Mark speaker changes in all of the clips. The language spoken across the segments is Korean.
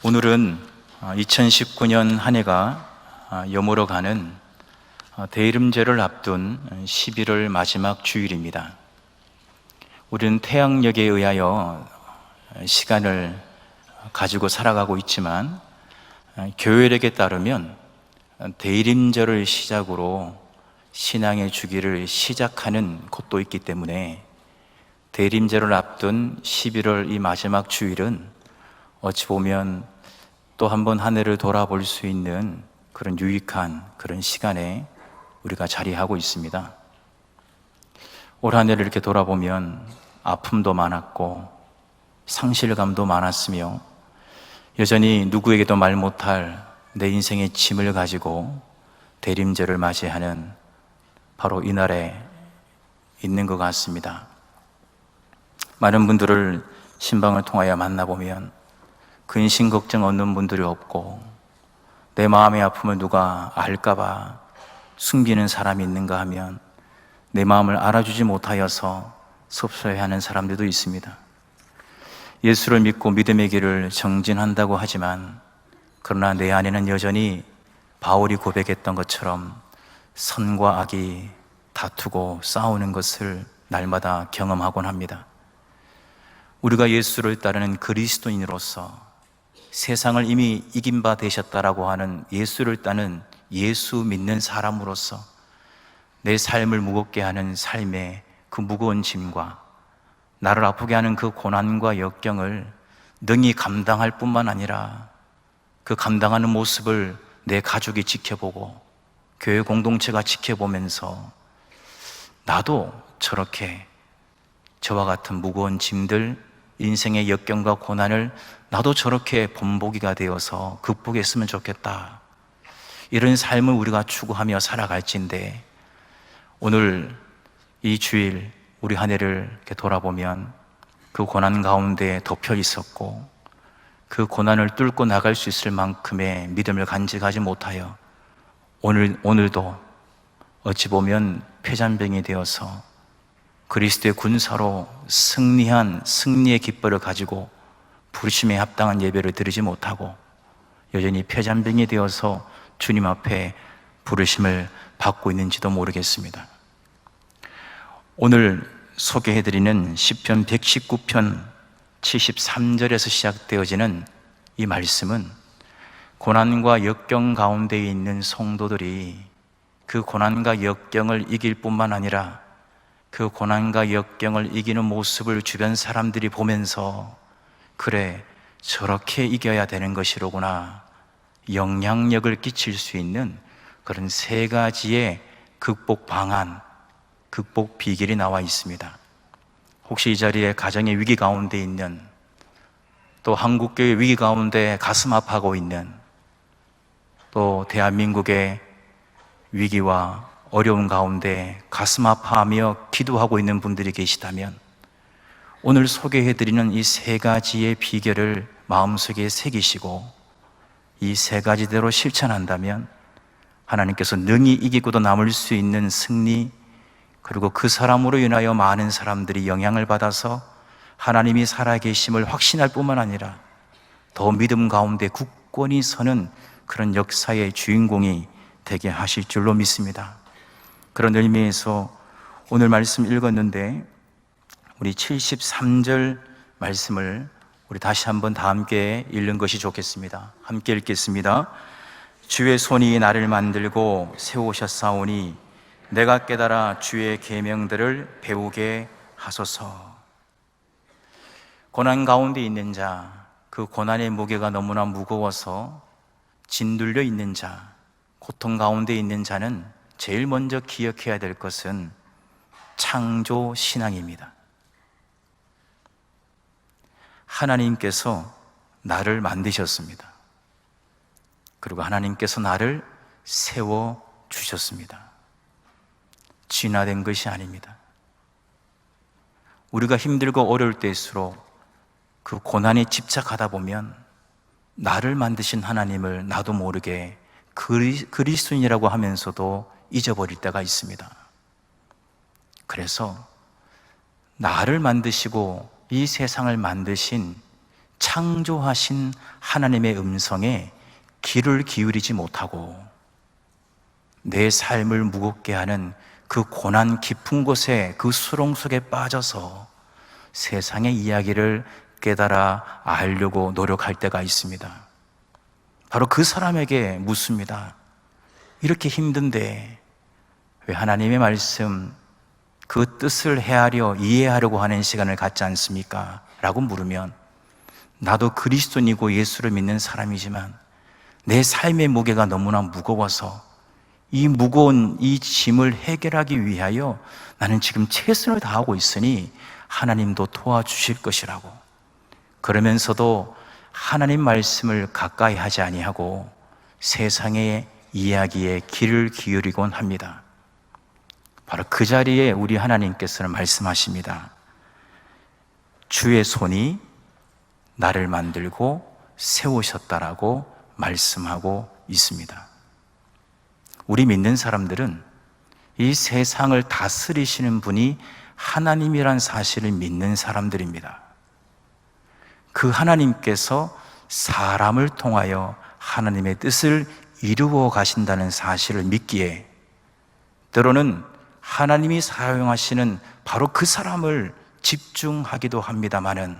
Speaker 1: 오늘은 2019년 한 해가 여물어 가는 대이름절을 앞둔 11월 마지막 주일입니다. 우리는 태양력에 의하여 시간을 가지고 살아가고 있지만 교회력에 따르면 대이름절을 시작으로 신앙의 주기를 시작하는 곳도 있기 때문에 대이름절을 앞둔 11월 이 마지막 주일은 어찌 보면 또 한 번 한 해를 돌아볼 수 있는 그런 유익한 그런 시간에 우리가 자리하고 있습니다. 올 한 해를 이렇게 돌아보면 아픔도 많았고 상실감도 많았으며 여전히 누구에게도 말 못할 내 인생의 짐을 가지고 대림절을 맞이하는 바로 이날에 있는 것 같습니다. 많은 분들을 신방을 통하여 만나보면 근심 걱정 없는 분들이 없고 내 마음의 아픔을 누가 알까봐 숨기는 사람이 있는가 하면 내 마음을 알아주지 못하여서 섭섭해하는 사람들도 있습니다. 예수를 믿고 믿음의 길을 정진한다고 하지만 그러나 내 안에는 여전히 바울이 고백했던 것처럼 선과 악이 다투고 싸우는 것을 날마다 경험하곤 합니다. 우리가 예수를 따르는 그리스도인으로서 세상을 이미 이긴 바 되셨다라고 하는 예수를 따르는 예수 믿는 사람으로서 내 삶을 무겁게 하는 삶의 그 무거운 짐과 나를 아프게 하는 그 고난과 역경을 능히 감당할 뿐만 아니라 그 감당하는 모습을 내 가족이 지켜보고 교회 공동체가 지켜보면서 나도 저렇게 저와 같은 무거운 짐들, 인생의 역경과 고난을 나도 저렇게 본보기가 되어서 극복했으면 좋겠다, 이런 삶을 우리가 추구하며 살아갈진데, 오늘 이 주일 우리 한 해를 이렇게 돌아보면 그 고난 가운데 덮여 있었고 그 고난을 뚫고 나갈 수 있을 만큼의 믿음을 간직하지 못하여 오늘도 어찌 보면 폐잔병이 되어서 그리스도의 군사로 승리한 승리의 깃발을 가지고 부르심에 합당한 예배를 드리지 못하고 여전히 폐잔병이 되어서 주님 앞에 부르심을 받고 있는지도 모르겠습니다. 오늘 소개해드리는 시편 119편 73절에서 시작되어지는 이 말씀은 고난과 역경 가운데 있는 성도들이 그 고난과 역경을 이길 뿐만 아니라 그 고난과 역경을 이기는 모습을 주변 사람들이 보면서 그래, 저렇게 이겨야 되는 것이로구나, 영향력을 끼칠 수 있는 그런 세 가지의 극복 방안, 극복 비결이 나와 있습니다. 혹시 이 자리에 가정의 위기 가운데 있는, 또 한국교회 위기 가운데 가슴 아파하고 있는, 또 대한민국의 위기와 어려운 가운데 가슴 아파하며 기도하고 있는 분들이 계시다면 오늘 소개해드리는 이 세 가지의 비결을 마음속에 새기시고 이 세 가지대로 실천한다면 하나님께서 능히 이기고도 남을 수 있는 승리, 그리고 그 사람으로 인하여 많은 사람들이 영향을 받아서 하나님이 살아계심을 확신할 뿐만 아니라 더 믿음 가운데 굳건히 서는 그런 역사의 주인공이 되게 하실 줄로 믿습니다. 그런 의미에서 오늘 말씀 읽었는데 우리 73절 말씀을 우리 다시 한번 다 함께 읽는 것이 좋겠습니다. 함께 읽겠습니다. 주의 손이 나를 만들고 세우셨사오니 내가 깨달아 주의 계명들을 배우게 하소서. 고난 가운데 있는 자, 그 고난의 무게가 너무나 무거워서 짓눌려 있는 자, 고통 가운데 있는 자는 제일 먼저 기억해야 될 것은 창조 신앙입니다. 하나님께서 나를 만드셨습니다. 그리고 하나님께서 나를 세워주셨습니다. 진화된 것이 아닙니다. 우리가 힘들고 어려울 때일수록 그 고난에 집착하다 보면 나를 만드신 하나님을 나도 모르게 그리스도인이라고 하면서도 잊어버릴 때가 있습니다. 그래서 나를 만드시고 이 세상을 만드신 창조하신 하나님의 음성에 귀를 기울이지 못하고 내 삶을 무겁게 하는 그 고난 깊은 곳에, 그 수렁 속에 빠져서 세상의 이야기를 깨달아 알려고 노력할 때가 있습니다. 바로 그 사람에게 묻습니다. 이렇게 힘든데 왜 하나님의 말씀, 그 뜻을 헤아려 이해하려고 하는 시간을 갖지 않습니까? 라고 물으면, 나도 그리스도인이고 예수를 믿는 사람이지만 내 삶의 무게가 너무나 무거워서 이 무거운 이 짐을 해결하기 위하여 나는 지금 최선을 다하고 있으니 하나님도 도와주실 것이라고, 그러면서도 하나님 말씀을 가까이 하지 아니하고 세상의 이야기에 귀를 기울이곤 합니다. 바로 그 자리에 우리 하나님께서는 말씀하십니다. 주의 손이 나를 만들고 세우셨다라고 말씀하고 있습니다. 우리 믿는 사람들은 이 세상을 다스리시는 분이 하나님이란 사실을 믿는 사람들입니다. 그 하나님께서 사람을 통하여 하나님의 뜻을 이루어 가신다는 사실을 믿기에 때로는 하나님이 사용하시는 바로 그 사람을 집중하기도 합니다마는,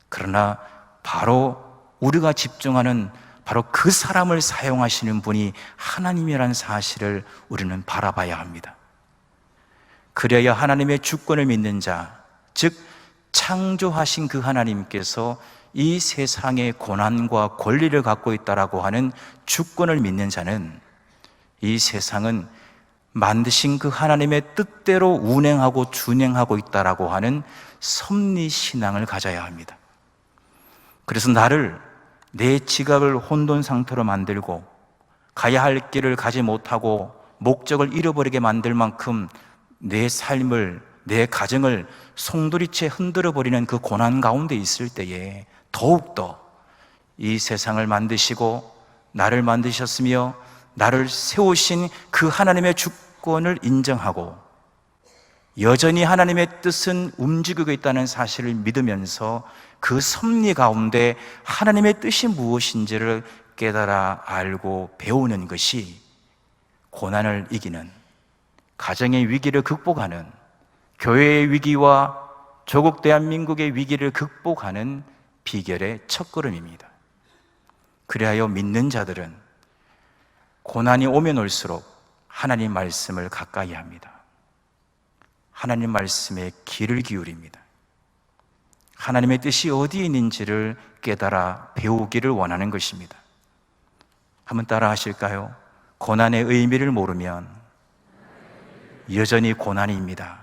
Speaker 1: 그러나 바로 우리가 집중하는 바로 그 사람을 사용하시는 분이 하나님이라는 사실을 우리는 바라봐야 합니다. 그래야 하나님의 주권을 믿는 자, 즉 창조하신 그 하나님께서 이 세상의 고난과 권리를 갖고 있다라고 하는 주권을 믿는 자는 이 세상은 만드신 그 하나님의 뜻대로 운행하고 준행하고 있다라고 하는 섭리신앙을 가져야 합니다. 그래서 나를, 내 지각을 혼돈 상태로 만들고 가야 할 길을 가지 못하고 목적을 잃어버리게 만들 만큼 내 삶을, 내 가정을 송두리째 흔들어버리는 그 고난 가운데 있을 때에 더욱더 이 세상을 만드시고 나를 만드셨으며 나를 세우신 그 하나님의 주권을 인정하고 여전히 하나님의 뜻은 움직이고 있다는 사실을 믿으면서 그 섭리 가운데 하나님의 뜻이 무엇인지를 깨달아 알고 배우는 것이 고난을 이기는, 가정의 위기를 극복하는, 교회의 위기와 조국 대한민국의 위기를 극복하는 비결의 첫걸음입니다. 그리하여 믿는 자들은 고난이 오면 올수록 하나님 말씀을 가까이 합니다. 하나님 말씀에 귀를 기울입니다. 하나님의 뜻이 어디에 있는지를 깨달아 배우기를 원하는 것입니다. 한번 따라 하실까요? 고난의 의미를 모르면 여전히 고난입니다.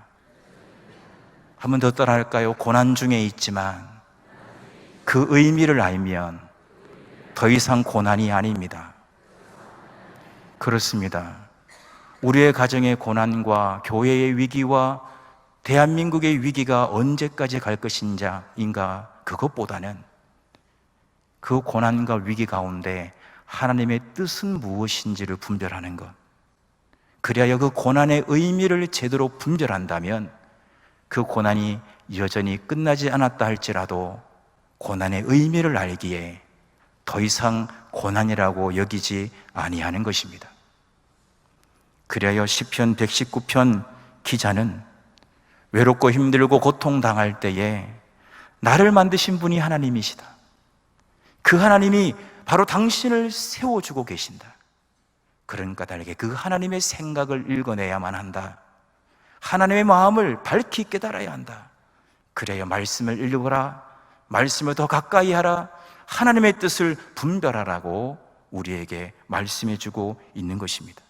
Speaker 1: 한번 더 따라 할까요? 고난 중에 있지만 그 의미를 알면 더 이상 고난이 아닙니다. 그렇습니다. 우리의 가정의 고난과 교회의 위기와 대한민국의 위기가 언제까지 갈 것인가, 그것보다는 그 고난과 위기 가운데 하나님의 뜻은 무엇인지를 분별하는 것, 그리하여 그 고난의 의미를 제대로 분별한다면 그 고난이 여전히 끝나지 않았다 할지라도 고난의 의미를 알기에 더 이상 고난이라고 여기지 아니하는 것입니다. 그리하여 시편 119편 기자는 외롭고 힘들고 고통당할 때에 나를 만드신 분이 하나님이시다, 그 하나님이 바로 당신을 세워주고 계신다, 그런 까닭에 그 하나님의 생각을 읽어내야만 한다, 하나님의 마음을 밝히 깨달아야 한다, 그래야 말씀을 읽어라, 말씀을 더 가까이 하라, 하나님의 뜻을 분별하라고 우리에게 말씀해주고 있는 것입니다.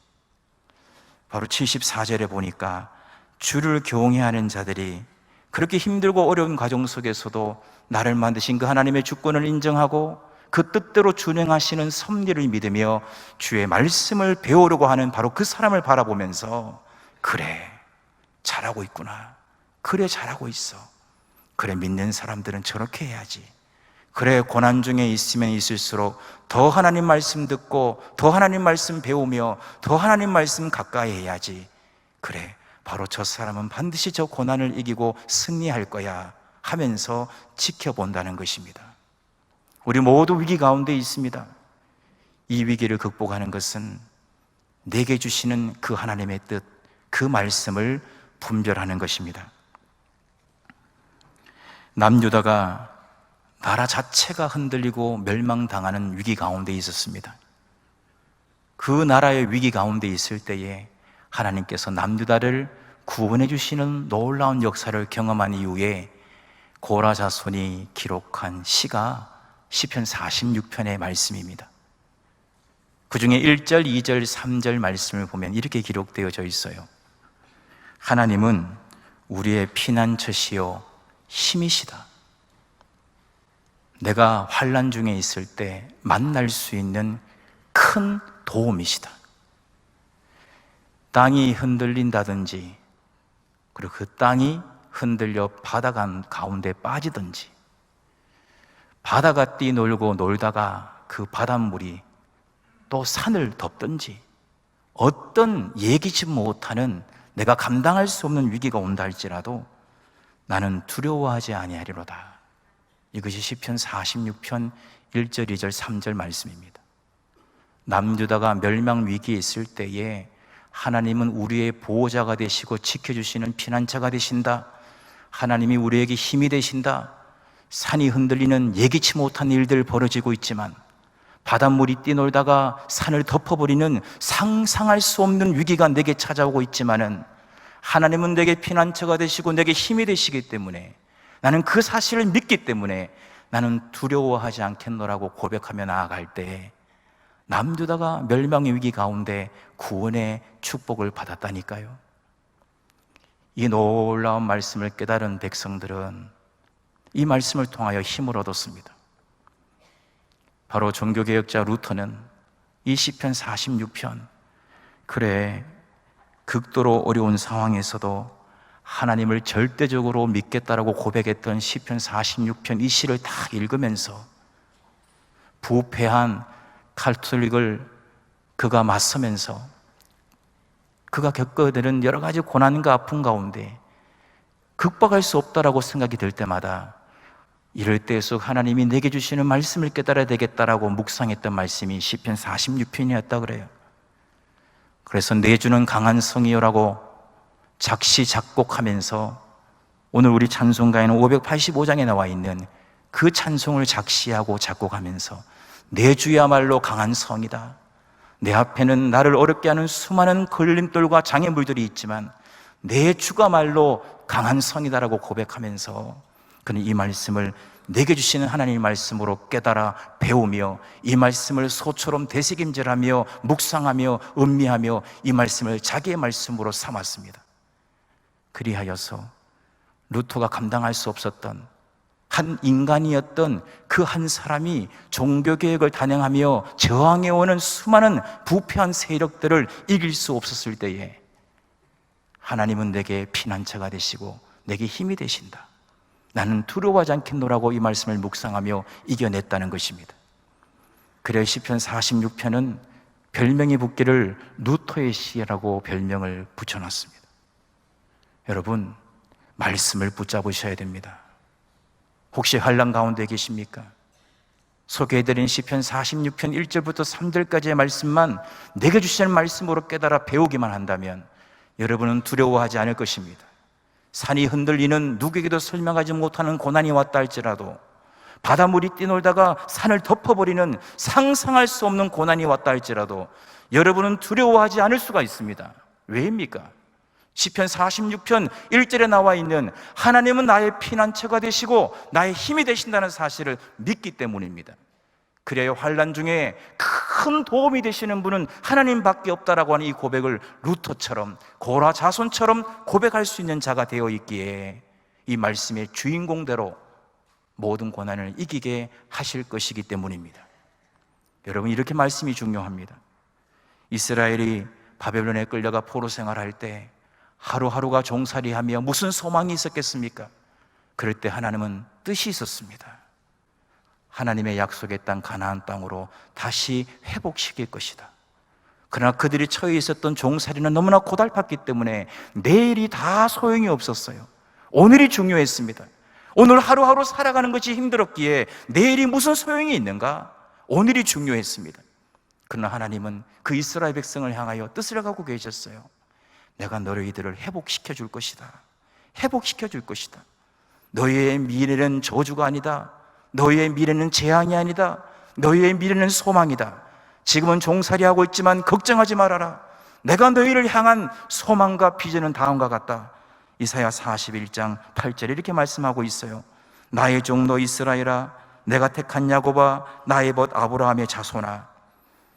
Speaker 1: 바로 74절에 보니까 주를 경외하는 자들이 그렇게 힘들고 어려운 과정 속에서도 나를 만드신 그 하나님의 주권을 인정하고 그 뜻대로 준행하시는 섭리를 믿으며 주의 말씀을 배우려고 하는 바로 그 사람을 바라보면서, 그래, 잘하고 있구나, 그래, 잘하고 있어, 그래, 믿는 사람들은 저렇게 해야지, 그래, 고난 중에 있으면 있을수록 더 하나님 말씀 듣고 더 하나님 말씀 배우며 더 하나님 말씀 가까이 해야지, 그래, 바로 저 사람은 반드시 저 고난을 이기고 승리할 거야 하면서 지켜본다는 것입니다. 우리 모두 위기 가운데 있습니다. 이 위기를 극복하는 것은 내게 주시는 그 하나님의 뜻, 그 말씀을 분별하는 것입니다. 남유다가 나라 자체가 흔들리고 멸망당하는 위기 가운데 있었습니다. 그 나라의 위기 가운데 있을 때에 하나님께서 남유다를 구원해 주시는 놀라운 역사를 경험한 이후에 고라 자손이 기록한 시가 시편 46편의 말씀입니다. 그 중에 1절, 2절, 3절 말씀을 보면 이렇게 기록되어져 있어요. 하나님은 우리의 피난처시요 힘이시다. 내가 환난 중에 있을 때 만날 수 있는 큰 도움이시다. 땅이 흔들린다든지, 그리고 그 땅이 흔들려 바다 가운데 빠지든지, 바다가 뛰놀고 놀다가 그 바닷물이 또 산을 덮든지, 어떤 예기치 못하는 내가 감당할 수 없는 위기가 온다 할지라도 나는 두려워하지 아니하리로다. 이것이 시편 46편 1절, 2절, 3절 말씀입니다. 남유다가 멸망 위기에 있을 때에 하나님은 우리의 보호자가 되시고 지켜주시는 피난처가 되신다. 하나님이 우리에게 힘이 되신다. 산이 흔들리는 예기치 못한 일들 벌어지고 있지만, 바닷물이 뛰놀다가 산을 덮어버리는 상상할 수 없는 위기가 내게 찾아오고 있지만은 하나님은 내게 피난처가 되시고 내게 힘이 되시기 때문에, 나는 그 사실을 믿기 때문에 나는 두려워하지 않겠노라고 고백하며 나아갈 때 남유다가 멸망의 위기 가운데 구원의 축복을 받았다니까요. 이 놀라운 말씀을 깨달은 백성들은 이 말씀을 통하여 힘을 얻었습니다. 바로 종교개혁자 루터는 이 시편 46편, 그래, 극도로 어려운 상황에서도 하나님을 절대적으로 믿겠다라고 고백했던 시편 46편 이 시를 다 읽으면서 부패한 카톨릭을 그가 맞서면서 그가 겪어야 되는 여러 가지 고난과 아픔 가운데 극복할 수 없다라고 생각이 들 때마다 이럴 때일수록 하나님이 내게 주시는 말씀을 깨달아야 되겠다라고 묵상했던 말씀이 시편 46편이었다 그래요. 그래서 내 주는 강한 성이요라고 작시 작곡하면서 오늘 우리 찬송가에는 585장에 나와 있는 그 찬송을 작시하고 작곡하면서 내 주야말로 강한 성이다. 내 앞에는 나를 어렵게 하는 수많은 걸림돌과 장애물들이 있지만 내 주가 말로 강한 성이다라고 고백하면서 그는 이 말씀을 내게 주시는 하나님의 말씀으로 깨달아 배우며 이 말씀을 소처럼 되새김질하며 묵상하며 음미하며 이 말씀을 자기의 말씀으로 삼았습니다. 그리하여서 루터가 감당할 수 없었던 한 인간이었던 그 한 사람이 종교개혁을 단행하며 저항해오는 수많은 부패한 세력들을 이길 수 없었을 때에 하나님은 내게 피난처가 되시고 내게 힘이 되신다. 나는 두려워하지 않겠노라고 이 말씀을 묵상하며 이겨냈다는 것입니다. 그래서 시편 46편은 별명이 붙기를 루터의 시라고 별명을 붙여놨습니다. 여러분, 말씀을 붙잡으셔야 됩니다. 혹시 환난 가운데 계십니까? 소개해드린 시편 46편 1절부터 3절까지의 말씀만 내게 주시는 말씀으로 깨달아 배우기만 한다면 여러분은 두려워하지 않을 것입니다. 산이 흔들리는 누구에게도 설명하지 못하는 고난이 왔다 할지라도, 바닷물이 뛰놀다가 산을 덮어버리는 상상할 수 없는 고난이 왔다 할지라도 여러분은 두려워하지 않을 수가 있습니다. 왜입니까? 시편 46편 1절에 나와 있는 하나님은 나의 피난처가 되시고 나의 힘이 되신다는 사실을 믿기 때문입니다. 그래야 환난 중에 큰 도움이 되시는 분은 하나님밖에 없다라고 하는 이 고백을 루터처럼 고라 자손처럼 고백할 수 있는 자가 되어 있기에 이 말씀의 주인공대로 모든 고난을 이기게 하실 것이기 때문입니다. 여러분, 이렇게 말씀이 중요합니다. 이스라엘이 바벨론에 끌려가 포로 생활할 때 하루하루가 종살이하며 무슨 소망이 있었겠습니까? 그럴 때 하나님은 뜻이 있었습니다. 하나님의 약속의 땅 가나안 땅으로 다시 회복시킬 것이다. 그러나 그들이 처해 있었던 종살이는 너무나 고달팠기 때문에 내일이 다 소용이 없었어요. 오늘이 중요했습니다. 오늘 하루하루 살아가는 것이 힘들었기에 내일이 무슨 소용이 있는가? 오늘이 중요했습니다. 그러나 하나님은 그 이스라엘 백성을 향하여 뜻을 갖고 계셨어요. 내가 너희들을 회복시켜 줄 것이다. 회복시켜 줄 것이다. 너희의 미래는 저주가 아니다. 너희의 미래는 재앙이 아니다. 너희의 미래는 소망이다. 지금은 종살이하고 있지만 걱정하지 말아라. 내가 너희를 향한 소망과 비전은 다음과 같다. 이사야 41장 8절에 이렇게 말씀하고 있어요. 나의 종도 이스라엘아, 내가 택한 야곱아, 나의 벗 아브라함의 자손아,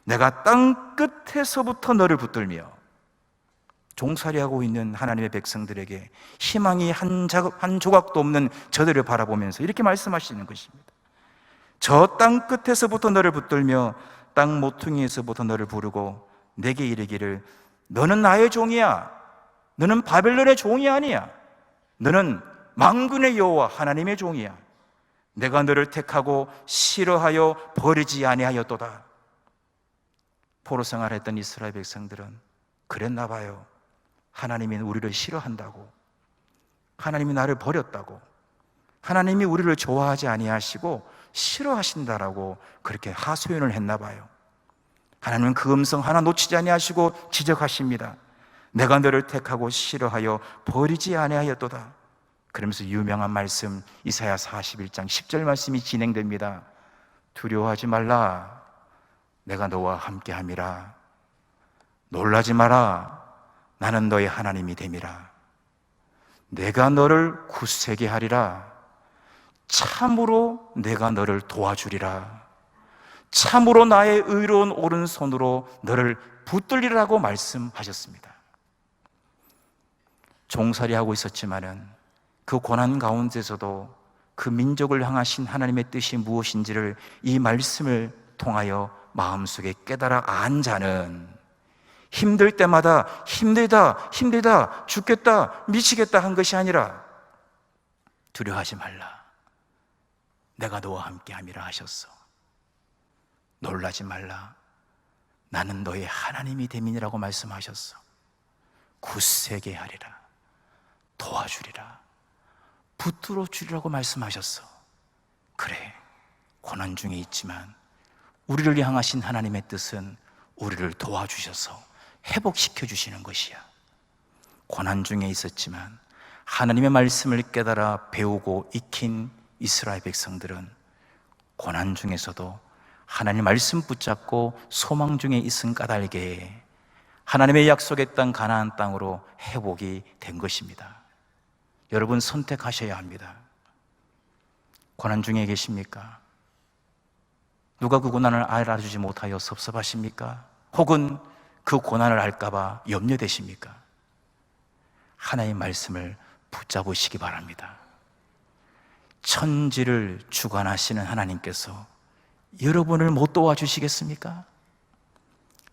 Speaker 1: 내가 땅 끝에서부터 너를 붙들며, 종살이하고 있는 하나님의 백성들에게 희망이 한 조각도 없는 저들을 바라보면서 이렇게 말씀하시는 것입니다. 저 땅 끝에서부터 너를 붙들며 땅 모퉁이에서부터 너를 부르고 내게 이르기를 너는 나의 종이야. 너는 바벨론의 종이 아니야. 너는 만군의 여호와 하나님의 종이야. 내가 너를 택하고 싫어하여 버리지 아니하였도다. 포로 생활했던 이스라엘 백성들은 그랬나 봐요. 하나님이 우리를 싫어한다고, 하나님이 나를 버렸다고, 하나님이 우리를 좋아하지 아니하시고 싫어하신다라고 그렇게 하소연을 했나 봐요. 하나님은 그 음성 하나 놓치지 아니하시고 지적하십니다. 내가 너를 택하고 싫어하여 버리지 아니하였도다. 그러면서 유명한 말씀 이사야 41장 10절 말씀이 진행됩니다. 두려워하지 말라. 내가 너와 함께함이라. 놀라지 마라. 나는 너의 하나님이 됨이라. 내가 너를 굳세게 하리라. 참으로 내가 너를 도와주리라. 참으로 나의 의로운 오른손으로 너를 붙들리라고 말씀하셨습니다. 종살이하고 있었지만은 그 고난 가운데서도 그 민족을 향하신 하나님의 뜻이 무엇인지를 이 말씀을 통하여 마음속에 깨달아 안 자는, 힘들 때마다 힘들다, 죽겠다, 미치겠다 한 것이 아니라 두려워하지 말라. 내가 너와 함께함이라 하셨어. 놀라지 말라. 나는 너의 하나님이 됨이니라고 말씀하셨어. 굳세게 하리라. 도와주리라. 붙들어 주리라고 말씀하셨어. 그래, 고난 중에 있지만 우리를 향하신 하나님의 뜻은 우리를 도와주셔서 회복시켜 주시는 것이야. 고난 중에 있었지만 하나님의 말씀을 깨달아 배우고 익힌 이스라엘 백성들은 고난 중에서도 하나님 말씀 붙잡고 소망 중에 있은 까닭에 하나님의 약속의 땅 가나안 땅으로 회복이 된 것입니다. 여러분 선택하셔야 합니다. 고난 중에 계십니까? 누가 그 고난을 알아주지 못하여 섭섭하십니까? 혹은 그 고난을 알까봐 염려되십니까? 하나님의 말씀을 붙잡으시기 바랍니다. 천지를 주관하시는 하나님께서 여러분을 못 도와주시겠습니까?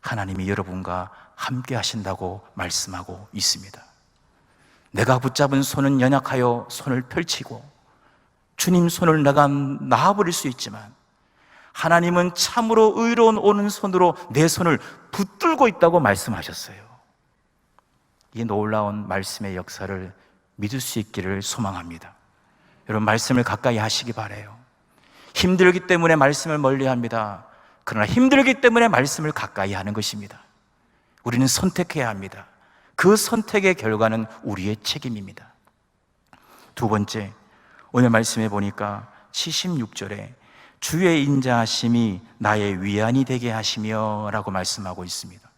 Speaker 1: 하나님이 여러분과 함께 하신다고 말씀하고 있습니다. 내가 붙잡은 손은 연약하여 손을 펼치고 주님 손을 내가 놔버릴 수 있지만 하나님은 참으로 의로운 오른손으로 내 손을 붙들고 있다고 말씀하셨어요. 이 놀라운 말씀의 역사를 믿을 수 있기를 소망합니다. 여러분 말씀을 가까이 하시기 바라요. 힘들기 때문에 말씀을 멀리합니다. 그러나 힘들기 때문에 말씀을 가까이 하는 것입니다. 우리는 선택해야 합니다. 그 선택의 결과는 우리의 책임입니다. 두 번째, 오늘 말씀해 보니까 76절에 주의 인자하심이 나의 위안이 되게 하시며 라고 말씀하고 있습니다.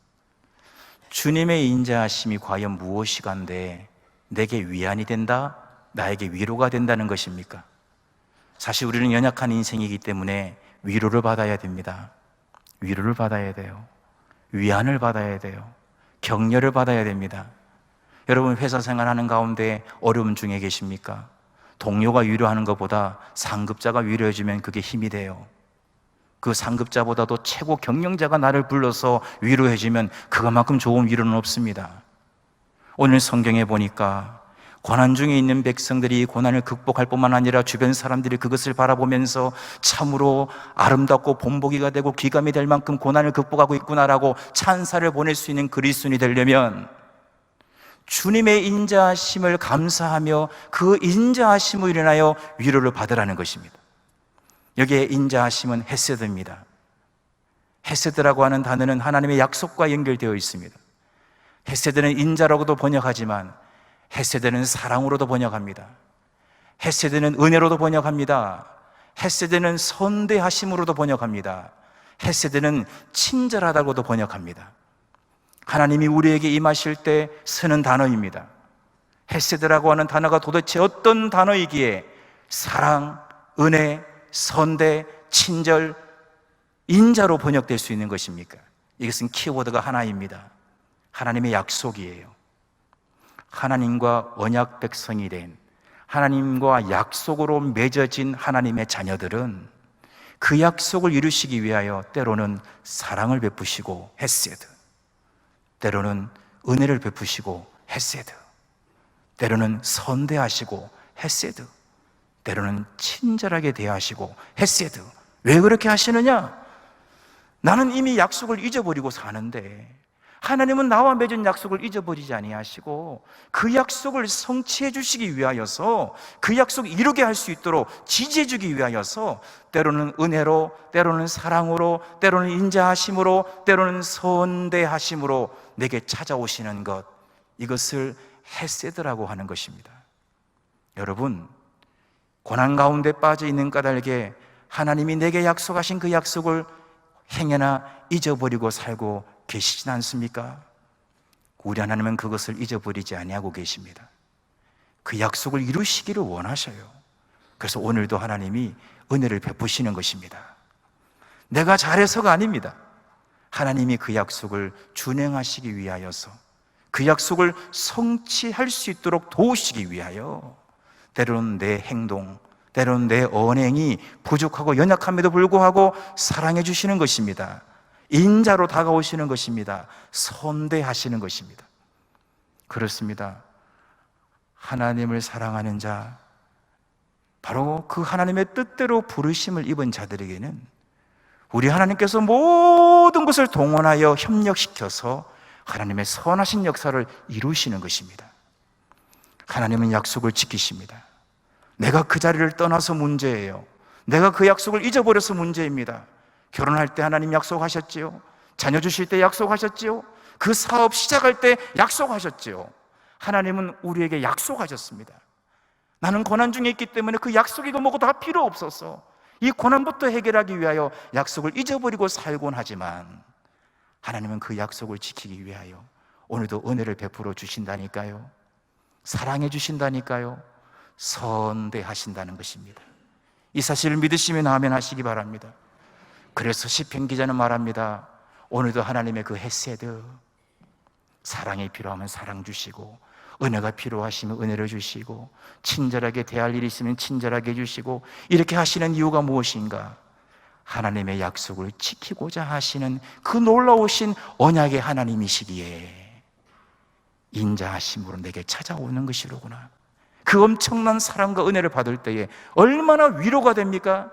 Speaker 1: 주님의 인자하심이 과연 무엇이간데 내게 위안이 된다? 나에게 위로가 된다는 것입니까? 사실 우리는 연약한 인생이기 때문에 위로를 받아야 됩니다. 위로를 받아야 돼요. 위안을 받아야 돼요. 격려를 받아야 됩니다. 여러분 회사 생활하는 가운데 어려움 중에 계십니까? 동료가 위로하는 것보다 상급자가 위로해주면 그게 힘이 돼요. 그 상급자보다도 최고 경영자가 나를 불러서 위로해주면 그것만큼 좋은 위로는 없습니다. 오늘 성경에 보니까 고난 중에 있는 백성들이 고난을 극복할 뿐만 아니라 주변 사람들이 그것을 바라보면서 참으로 아름답고 본보기가 되고 귀감이 될 만큼 고난을 극복하고 있구나라고 찬사를 보낼 수 있는 그리스도인이 되려면 주님의 인자하심을 감사하며 그 인자하심으로 인하여 위로를 받으라는 것입니다. 여기에 인자하심은 헤세드입니다. 헤세드라고 하는 단어는 하나님의 약속과 연결되어 있습니다. 헤세드는 인자라고도 번역하지만 헤세드는 사랑으로도 번역합니다. 헤세드는 은혜로도 번역합니다. 헤세드는 선대하심으로도 번역합니다. 헤세드는 친절하다고도 번역합니다. 하나님이 우리에게 임하실 때 쓰는 단어입니다. 헤세드라고 하는 단어가 도대체 어떤 단어이기에 사랑, 은혜, 선대, 친절, 인자로 번역될 수 있는 것입니까? 이것은 키워드가 하나입니다. 하나님의 약속이에요. 하나님과 언약 백성이 된, 하나님과 약속으로 맺어진 하나님의 자녀들은 그 약속을 이루시기 위하여 때로는 사랑을 베푸시고 헤세드, 때로는 은혜를 베푸시고 헤세드, 때로는 선대하시고 헤세드, 때로는 친절하게 대하시고 헤세드. 왜 그렇게 하시느냐? 나는 이미 약속을 잊어버리고 사는데 하나님은 나와 맺은 약속을 잊어버리지 아니하시고 그 약속을 성취해 주시기 위하여서, 그 약속을 이루게 할 수 있도록 지지해 주기 위하여서 때로는 은혜로, 때로는 사랑으로, 때로는 인자하심으로, 때로는 선대하심으로 내게 찾아오시는 것, 이것을 헤세드라고 하는 것입니다. 여러분, 고난 가운데 빠져 있는 까닭에 하나님이 내게 약속하신 그 약속을 행여나 잊어버리고 살고 계시진 않습니까? 우리 하나님은 그것을 잊어버리지 아니하고 계십니다. 그 약속을 이루시기를 원하셔요. 그래서 오늘도 하나님이 은혜를 베푸시는 것입니다. 내가 잘해서가 아닙니다. 하나님이 그 약속을 준행하시기 위하여서, 그 약속을 성취할 수 있도록 도우시기 위하여 때로는 내 행동, 때로는 내 언행이 부족하고 연약함에도 불구하고 사랑해 주시는 것입니다. 인자로 다가오시는 것입니다. 선대하시는 것입니다. 그렇습니다. 하나님을 사랑하는 자, 바로 그 하나님의 뜻대로 부르심을 입은 자들에게는 우리 하나님께서 모든 것을 동원하여 협력시켜서 하나님의 선하신 역사를 이루시는 것입니다. 하나님은 약속을 지키십니다. 내가 그 자리를 떠나서 문제예요. 내가 그 약속을 잊어버려서 문제입니다. 결혼할 때 하나님 약속하셨지요. 자녀 주실 때 약속하셨지요. 그 사업 시작할 때 약속하셨지요. 하나님은 우리에게 약속하셨습니다. 나는 고난 중에 있기 때문에 그 약속이고 뭐고 다 필요 없어서 이 고난부터 해결하기 위하여 약속을 잊어버리고 살곤 하지만, 하나님은 그 약속을 지키기 위하여 오늘도 은혜를 베풀어 주신다니까요. 사랑해 주신다니까요. 선대하신다는 것입니다. 이 사실을 믿으시면 아멘 하시기 바랍니다. 그래서 시편 기자는 말합니다. 오늘도 하나님의 그 헤세드, 사랑이 필요하면 사랑 주시고, 은혜가 필요하시면 은혜를 주시고, 친절하게 대할 일이 있으면 친절하게 해주시고, 이렇게 하시는 이유가 무엇인가? 하나님의 약속을 지키고자 하시는 그 놀라우신 언약의 하나님이시기에 인자하심으로 내게 찾아오는 것이로구나. 그 엄청난 사랑과 은혜를 받을 때에 얼마나 위로가 됩니까?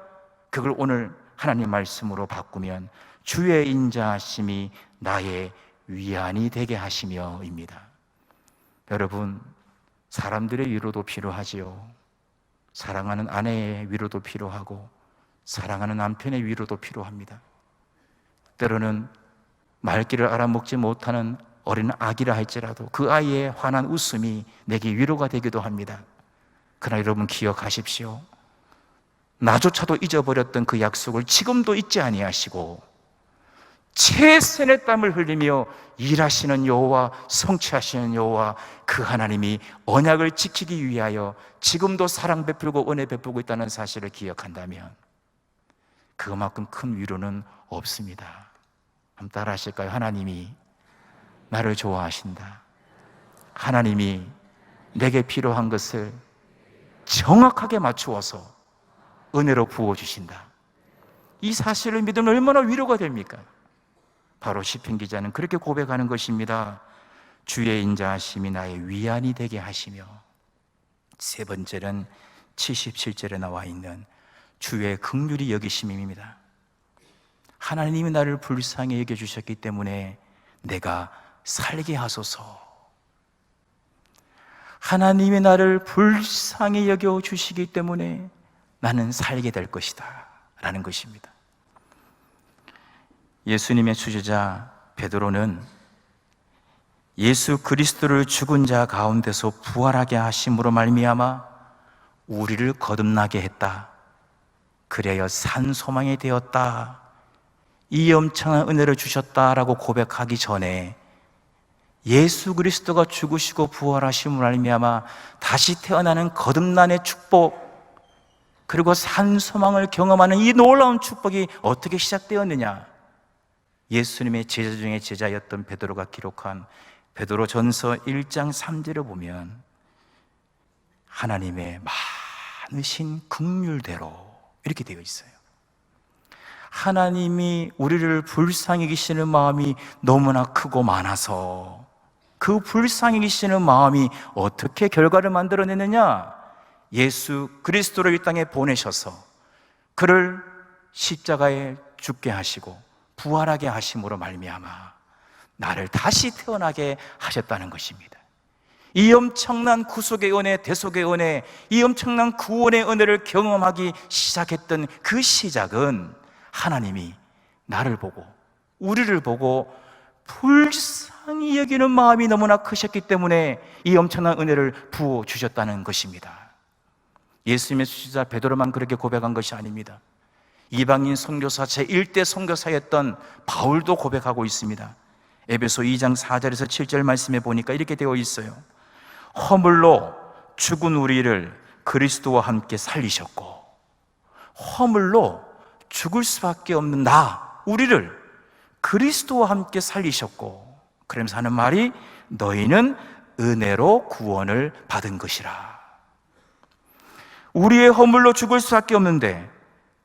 Speaker 1: 그걸 오늘 하나님 말씀으로 바꾸면 주의 인자하심이 나의 위안이 되게 하시며입니다. 여러분, 사람들의 위로도 필요하지요. 사랑하는 아내의 위로도 필요하고 사랑하는 남편의 위로도 필요합니다. 때로는 말귀를 알아먹지 못하는 어린 아기라 할지라도 그 아이의 환한 웃음이 내게 위로가 되기도 합니다. 그러나 여러분 기억하십시오. 나조차도 잊어버렸던 그 약속을 지금도 잊지 아니하시고 최선의 땀을 흘리며 일하시는 여호와, 성취하시는 여호와, 그 하나님이 언약을 지키기 위하여 지금도 사랑 베풀고 은혜 베풀고 있다는 사실을 기억한다면 그만큼 큰 위로는 없습니다. 한번 따라 하실까요? 하나님이 나를 좋아하신다. 하나님이 내게 필요한 것을 정확하게 맞추어서 은혜로 부어주신다. 이 사실을 믿으면 얼마나 위로가 됩니까? 바로 시편 기자는 그렇게 고백하는 것입니다. 주의 인자하심이 나의 위안이 되게 하시며, 세 번째는 77절에 나와 있는 주의 긍휼히 여기심입니다. 하나님이 나를 불쌍히 여겨주셨기 때문에 내가 살게 하소서. 하나님이 나를 불쌍히 여겨 주시기 때문에 나는 살게 될 것이다 라는 것입니다. 예수님의 수제자 베드로는 예수 그리스도를 죽은 자 가운데서 부활하게 하심으로 말미암아 우리를 거듭나게 했다, 그래야 산 소망이 되었다, 이 엄청난 은혜를 주셨다라고 고백하기 전에 예수 그리스도가 죽으시고 부활하심으로 말미암아 다시 태어나는 거듭남의 축복, 그리고 산 소망을 경험하는 이 놀라운 축복이 어떻게 시작되었느냐? 예수님의 제자 중에 제자였던 베드로가 기록한 베드로전서 1장 3절을 보면 하나님의 많으신 긍휼대로 이렇게 되어 있어요. 하나님이 우리를 불쌍히 여기시는 마음이 너무나 크고 많아서 그 불쌍히 여기시는 마음이 어떻게 결과를 만들어내느냐? 예수 그리스도를 이 땅에 보내셔서 그를 십자가에 죽게 하시고 부활하게 하심으로 말미암아 나를 다시 태어나게 하셨다는 것입니다. 이 엄청난 구속의 은혜, 대속의 은혜, 이 엄청난 구원의 은혜를 경험하기 시작했던 그 시작은 하나님이 나를 보고 우리를 보고 불쌍히 여기는 마음이 너무나 크셨기 때문에 이 엄청난 은혜를 부어주셨다는 것입니다. 예수님의 수제자 베드로만 그렇게 고백한 것이 아닙니다. 이방인 선교사 제1대 선교사였던 바울도 고백하고 있습니다. 에베소 2장 4절에서 7절 말씀에 보니까 이렇게 되어 있어요. 허물로 죽은 우리를 그리스도와 함께 살리셨고, 허물로 죽을 수밖에 없는 우리를 그리스도와 함께 살리셨고, 그러면서 하는 말이 너희는 은혜로 구원을 받은 것이라. 우리의 허물로 죽을 수밖에 없는데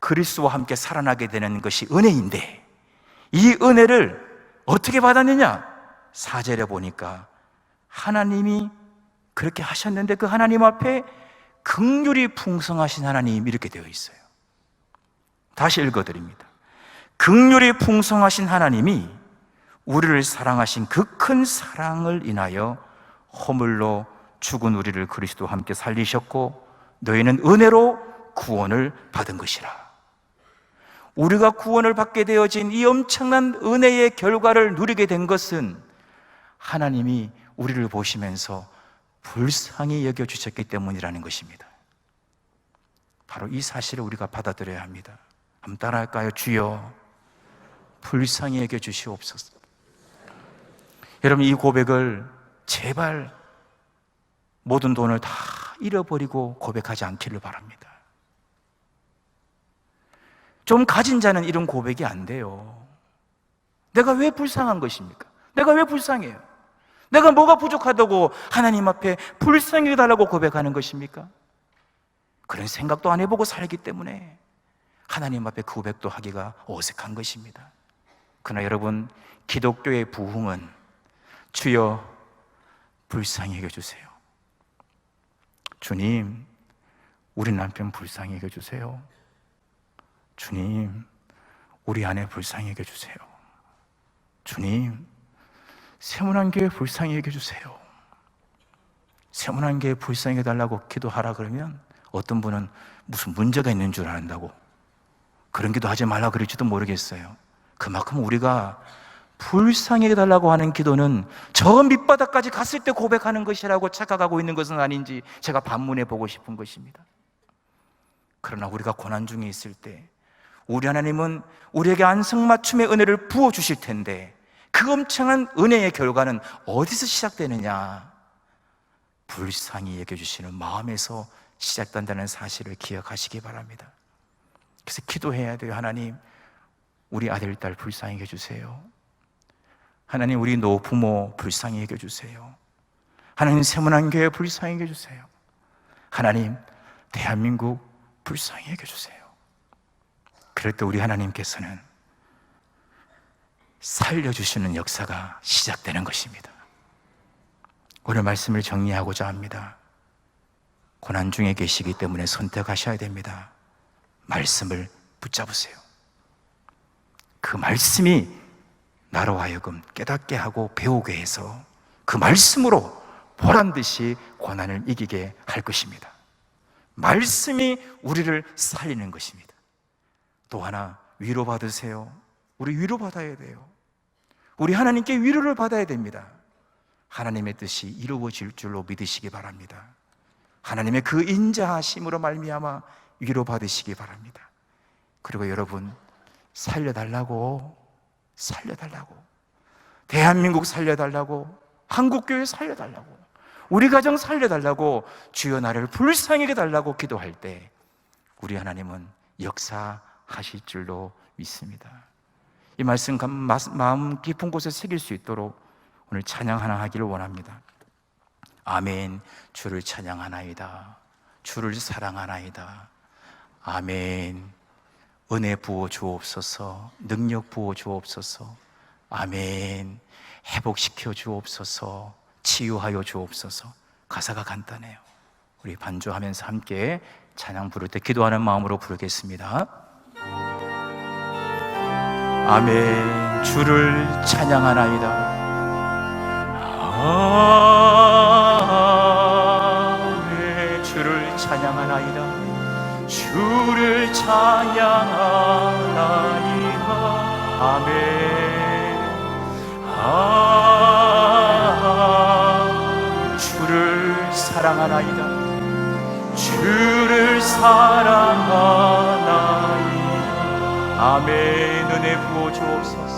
Speaker 1: 그리스도와 함께 살아나게 되는 것이 은혜인데, 이 은혜를 어떻게 받았느냐? 4절에 보니까 하나님이 그렇게 하셨는데 그 하나님 앞에 긍휼이 풍성하신 하나님, 이렇게 되어 있어요. 다시 읽어드립니다. 긍휼이 풍성하신 하나님이 우리를 사랑하신 그 큰 사랑을 인하여 허물로 죽은 우리를 그리스도와 함께 살리셨고 너희는 은혜로 구원을 받은 것이라. 우리가 구원을 받게 되어진 이 엄청난 은혜의 결과를 누리게 된 것은 하나님이 우리를 보시면서 불쌍히 여겨주셨기 때문이라는 것입니다. 바로 이 사실을 우리가 받아들여야 합니다. 한번 따라할까요? 주여 불쌍히 여겨주시옵소서. 여러분, 이 고백을 제발 모든 돈을 다 잃어버리고 고백하지 않기를 바랍니다. 좀 가진 자는 이런 고백이 안 돼요. 내가 왜 불쌍한 것입니까? 내가 왜 불쌍해요? 내가 뭐가 부족하다고 하나님 앞에 불쌍히 해달라고 고백하는 것입니까? 그런 생각도 안 해보고 살기 때문에 하나님 앞에 그 고백도 하기가 어색한 것입니다. 그러나 여러분, 기독교의 부흥은 주여 불쌍히 여겨주세요. 주님, 우리 남편 불쌍히 여겨주세요. 주님, 우리 아내 불쌍히 여겨주세요. 주님, 세문안교회 불쌍히 여겨주세요. 세문안교회 불쌍히 해달라고 기도하라 그러면 어떤 분은 무슨 문제가 있는 줄 안다고 그런 기도하지 말라 그럴지도 모르겠어요. 그만큼 우리가 불쌍히 해달라고 하는 기도는 저 밑바닥까지 갔을 때 고백하는 것이라고 착각하고 있는 것은 아닌지 제가 반문해 보고 싶은 것입니다. 그러나 우리가 고난 중에 있을 때 우리 하나님은 우리에게 안성맞춤의 은혜를 부어주실 텐데 그 엄청난 은혜의 결과는 어디서 시작되느냐? 불쌍히 여겨주시는 마음에서 시작된다는 사실을 기억하시기 바랍니다. 그래서 기도해야 돼요. 하나님, 우리 아들, 딸 불쌍히 여겨주세요. 하나님, 우리 노부모 불쌍히 여겨주세요. 하나님, 세문안교회 불쌍히 여겨주세요. 하나님, 대한민국 불쌍히 여겨주세요. 그럴 때 우리 하나님께서는 살려주시는 역사가 시작되는 것입니다. 오늘 말씀을 정리하고자 합니다. 고난 중에 계시기 때문에 선택하셔야 됩니다. 말씀을 붙잡으세요. 그 말씀이 나로 하여금 깨닫게 하고 배우게 해서 그 말씀으로 보란듯이 고난을 이기게 할 것입니다. 말씀이 우리를 살리는 것입니다. 또 하나, 위로받으세요. 우리 위로받아야 돼요. 우리 하나님께 위로를 받아야 됩니다. 하나님의 뜻이 이루어질 줄로 믿으시기 바랍니다. 하나님의 그 인자하심으로 말미암아 위로받으시기 바랍니다. 그리고 여러분, 살려달라고, 대한민국 살려달라고, 한국교회 살려달라고, 우리 가정 살려달라고, 주여 나를 불쌍히 해달라고 기도할 때 우리 하나님은 역사하실 줄로 믿습니다. 이 말씀 마음 깊은 곳에 새길 수 있도록 오늘 찬양 하나 하기를 원합니다. 아멘. 주를 찬양하나이다. 주를 사랑하나이다. 아멘. 은혜 부어 주옵소서. 능력 부어 주옵소서. 아멘. 회복시켜 주옵소서. 치유하여 주옵소서. 가사가 간단해요. 우리 반주하면서 함께 찬양 부를 때 기도하는 마음으로 부르겠습니다. 아멘. 주를 찬양하나이다. 아멘. 주를 찬양하나이다. 주를 찬양하나이다. 아멘. 주를 사랑하나이다. 주를 사랑하나이다. 아멘. 은혜 부어 주옵소서.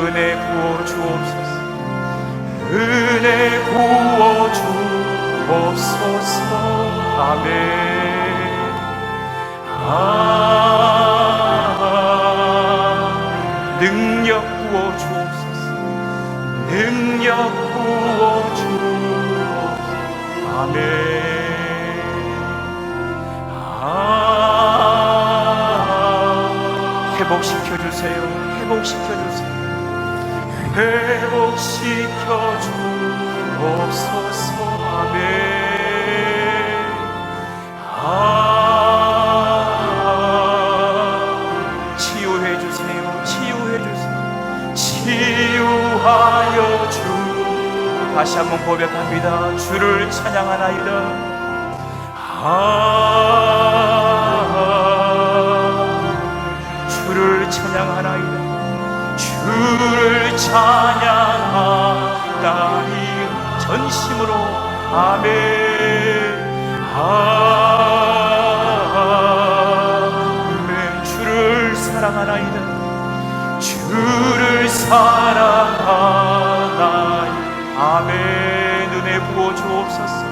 Speaker 1: 은혜 부어 주옵소서. 은혜 부어 주옵소서. 아멘. 능력 부어 주옵소서. 능력 부어 주옵소서. 아멘. 회복시켜 주세요. 회복시켜 주세요. 회복시켜 주옵소서. 아멘. 치유해 주세요. 치유해 주세요. 치유하여 주. 다시 한번 고백합니다. 주를 찬양하나이다. 주를 찬양하나이다. 주를 찬양하나이 전심으로. 아멘. 아멘. 주를 사랑하나이다. 주를 사랑하나이. 아멘. 은혜 부어 주옵소서.